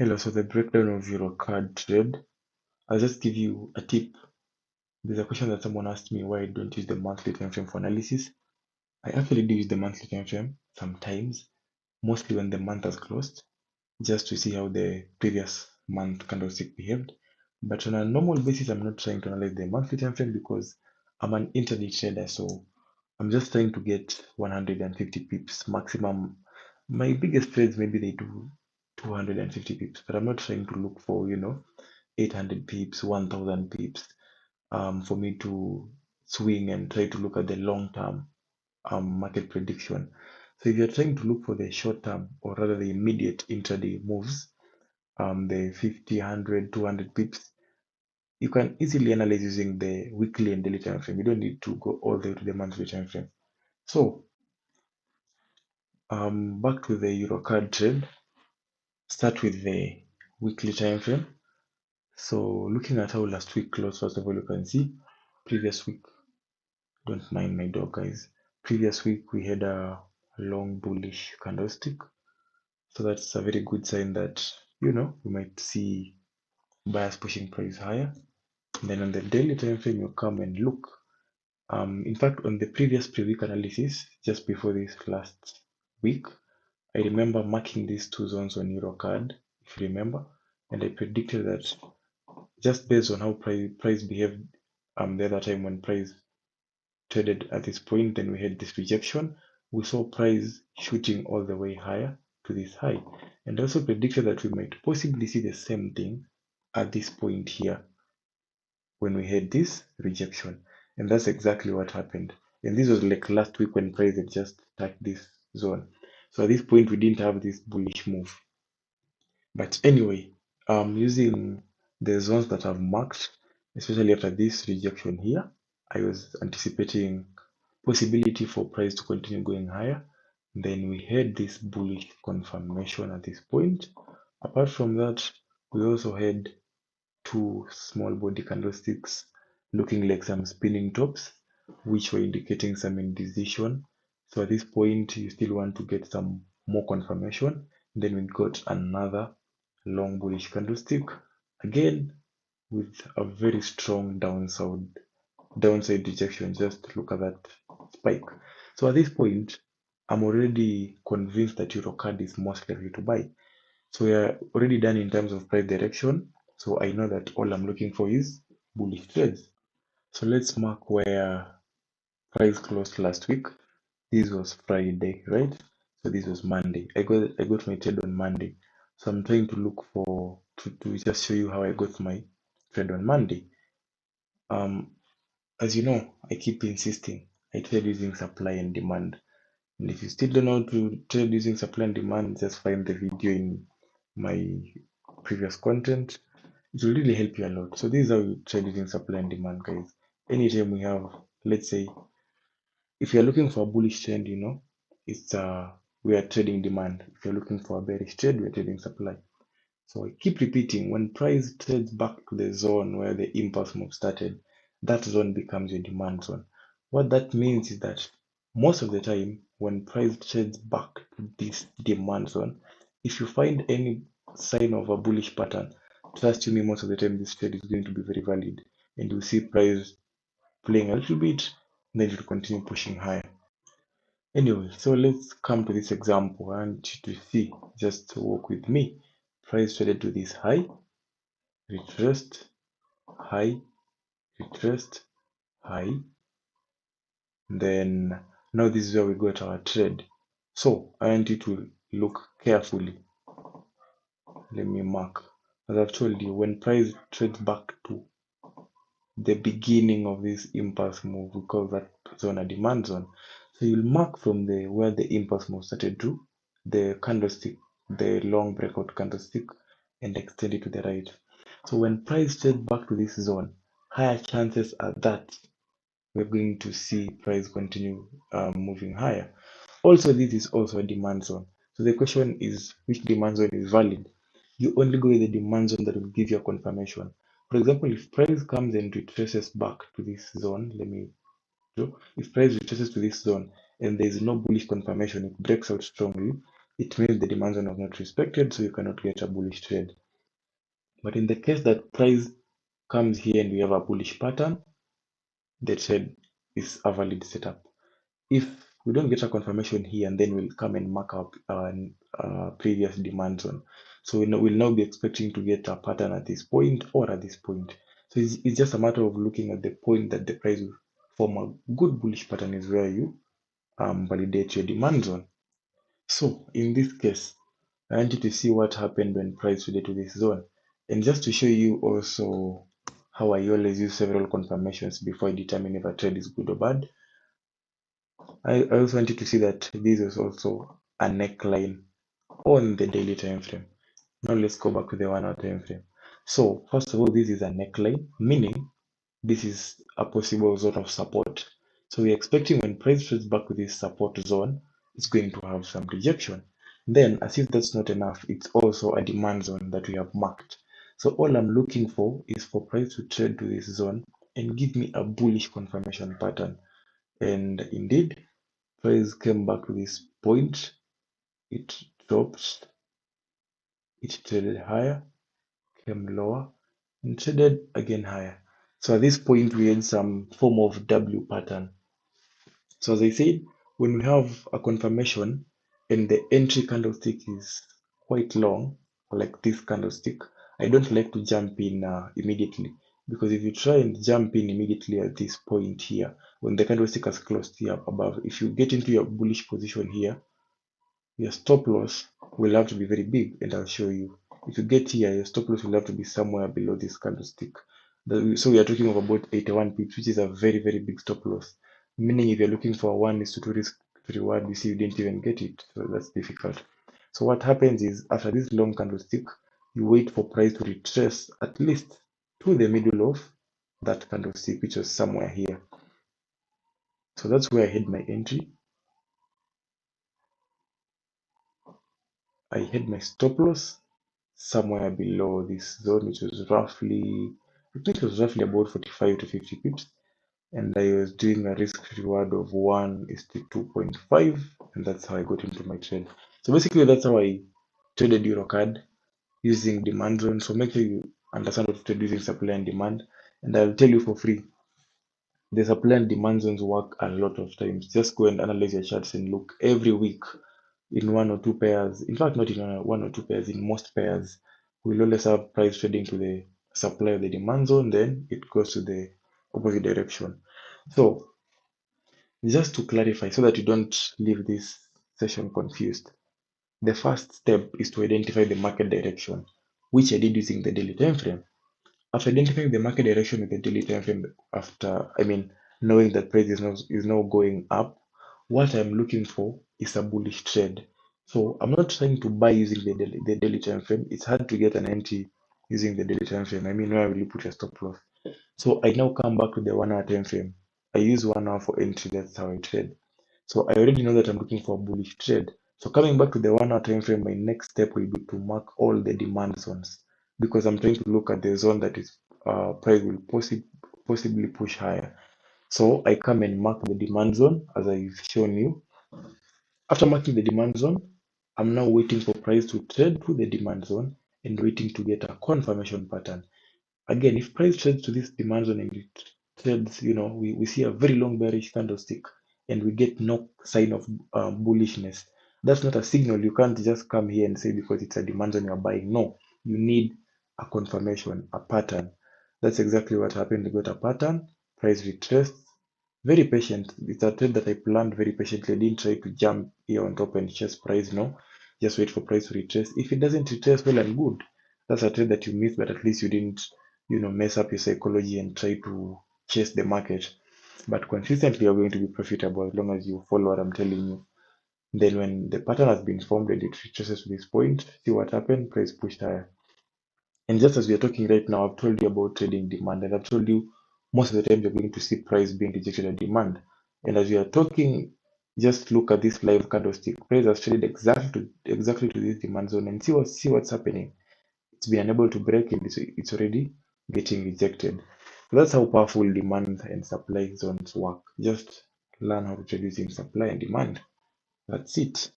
Hello, so the breakdown of EurCad trade. I'll just give you a tip. There's a question that someone asked me why I don't use the monthly time frame for analysis. I actually do use the monthly time frame sometimes, mostly when the month has closed, just to see how the previous month candlestick behaved. But on a normal basis, I'm not trying to analyze the monthly time frame because I'm an intraday trader, so I'm just trying to get 150 pips maximum. My biggest trades maybe they do 250 pips, but I'm not trying to look for 800 pips, 1000 pips for me to swing and try to look at the long term market prediction. So if you're trying to look for the short term or rather the immediate intraday moves, the 50, 100, 200 pips, you can easily analyze using the weekly and daily time frame. You don't need to go all the way to the monthly time frame. So back to the EurCad trade. Start with the weekly time frame. So looking at how last week closed, first of all, you can see previous week. Don't mind my dog, guys. Previous week we had a long bullish candlestick, so that's a very good sign that we might see buyers pushing price higher. And then on the daily time frame, you come and look. In fact, on the previous pre-week analysis, just before this last week, I remember marking these two zones on EurCad, if you remember, and I predicted that just based on how price behaved the other time when price traded at this point, then we had this rejection. We saw price shooting all the way higher to this high, and also predicted that we might possibly see the same thing at this point here when we had this rejection, and that's exactly what happened. And this was like last week when price had just touched this zone. So at this point, we didn't have this bullish move. But anyway, using the zones that I've marked, especially after this rejection here, I was anticipating possibility for price to continue going higher. Then we had this bullish confirmation at this point. Apart from that, we also had two small body candlesticks looking like some spinning tops, which were indicating some indecision. So at this point, you still want to get some more confirmation. Then we got another long bullish candlestick, again with a very strong downside rejection. Just look at that spike. So at this point, I'm already convinced that EurCad is most likely to buy. So we are already done in terms of price direction. So I know that all I'm looking for is bullish trades. So let's mark where price closed last week. This was Friday, right? So this was Monday. I got my trade on Monday. So I'm trying to look for to just show you how I got my trade on Monday. Um, as you know, I keep insisting I trade using supply and demand. And if you still don't know how to trade using supply and demand, just find the video in my previous content. It will really help you a lot. So this is how you trade using supply and demand, guys. Anytime we have, let's say, if you're looking for a bullish trend, it's we are trading demand. If you're looking for a bearish trade, we're trading supply. So I keep repeating, when price trades back to the zone where the impulse move started, that zone becomes your demand zone. What that means is that most of the time, when price trades back to this demand zone, if you find any sign of a bullish pattern, trust me, most of the time this trade is going to be very valid, and you'll see price playing a little bit, and then it will continue pushing higher. Anyway, so let's come to this example. I want you to see, just walk with me. Price traded to this high, retraced, high, retraced, high. Then now this is where we got our trade. So I want you to look carefully. Let me mark. As I've told you, when price trades back to the beginning of this impulse move, we call that zone a demand zone. So you'll mark from the where the impulse move started to the candlestick, the long breakout candlestick, and extend it to the right. So when price trades back to this zone, higher chances are that we're going to see price continue moving higher. Also, this is also a demand zone. So the question is, which demand zone is valid? You only go with the demand zone that will give you a confirmation. For example, if price comes and retraces back to this zone, let me do. If price retraces to this zone and there is no bullish confirmation, it breaks out strongly, it means the demand zone was not respected, so you cannot get a bullish trade. But in the case that price comes here and we have a bullish pattern, the trade is a valid setup. If we don't get a confirmation here, and then we'll come and mark up previous demand zone. So we'll now be expecting to get a pattern at this point or at this point. So it's just a matter of looking at the point that the price will form a good bullish pattern is where you validate your demand zone. So in this case, I want you to see what happened when price traded to this zone. And just to show you also how I always use several confirmations before I determine if a trade is good or bad. I also want you to see that this is also a neckline on the daily time frame. Now let's go back to the 1 hour time frame. So first of all, this is a neckline, meaning this is a possible zone of support. So we're expecting when price trades back to this support zone, it's going to have some rejection. Then, as if that's not enough, it's also a demand zone that we have marked. So all I'm looking for is for price to trade to this zone and give me a bullish confirmation pattern. And indeed, price came back to this point, it dropped, it traded higher, came lower, and traded again higher. So at this point, we had some form of W pattern. So as I said, when we have a confirmation and the entry candlestick is quite long, like this candlestick, I don't like to jump in immediately, because if you try and jump in immediately at this point here, when the candlestick has closed here above, if you get into your bullish position here, your stop loss will have to be very big, and I'll show you. If you get here, your stop loss will have to be somewhere below this candlestick. So we are talking of about 81 pips, which is a very, very big stop loss. Meaning if you're looking for a 1:2 risk to reward, you see you didn't even get it. So that's difficult. So what happens is after this long candlestick, you wait for price to retrace at least to the middle of that candlestick, which was somewhere here. So that's where I had my entry. I had my stop loss somewhere below this zone, which was roughly, I think it was roughly about 45 to 50 pips. And I was doing a risk reward of 1:2.5, and that's how I got into my trade. So basically, that's how I traded EurCad using demand zone. So make sure you understand what to trade using supply and demand, and I'll tell you for free. The supply and demand zones work a lot of times. Just go and analyze your charts and look every week in one or two pairs. In fact, not in one or two pairs, in most pairs, we'll always have price trading to the supply of the demand zone, then it goes to the opposite direction. So just to clarify, so that you don't leave this session confused, the first step is to identify the market direction, which I did using the daily time frame. After identifying the market direction with the daily time frame, knowing that price is now going up, what I'm looking for is a bullish trade. So I'm not trying to buy using the daily time frame. It's hard to get an entry using the daily time frame. Where will you put your stop loss? So I now come back to the 1 hour time frame. I use 1 hour for entry. That's how I trade. So I already know that I'm looking for a bullish trade. So coming back to the 1 hour time frame, my next step will be to mark all the demand zones, because I'm trying to look at the zone that is price will possibly push higher. So I come and mark the demand zone as I've shown you. After marking the demand zone, I'm now waiting for price to trade to the demand zone and waiting to get a confirmation pattern. Again, if price trades to this demand zone and it trades, we see a very long bearish candlestick and we get no sign of bullishness. That's not a signal. You can't just come here and say because it's a demand zone you're buying. No, you need a confirmation, a pattern. That's exactly what happened. We got a pattern, price retraced. Very patient. It's a trade that I planned very patiently. I didn't try to jump here on top and chase price. No, just wait for price to retrace. If it doesn't retrace, well and good. That's a trade that you missed, but at least you didn't mess up your psychology and try to chase the market. But consistently, you're going to be profitable as long as you follow what I'm telling you. Then, when the pattern has been formed and it retraces to this point, see what happened, price pushed higher. And just as we are talking right now, I've told you about trading demand, and I've told you most of the time you're going to see price being rejected at demand. And as we are talking, just look at this live candlestick. Price has traded exactly to this demand zone, and see what's happening. It's been unable to break, and it's already getting rejected. So that's how powerful demand and supply zones work. Just learn how to trade using supply and demand. That's it.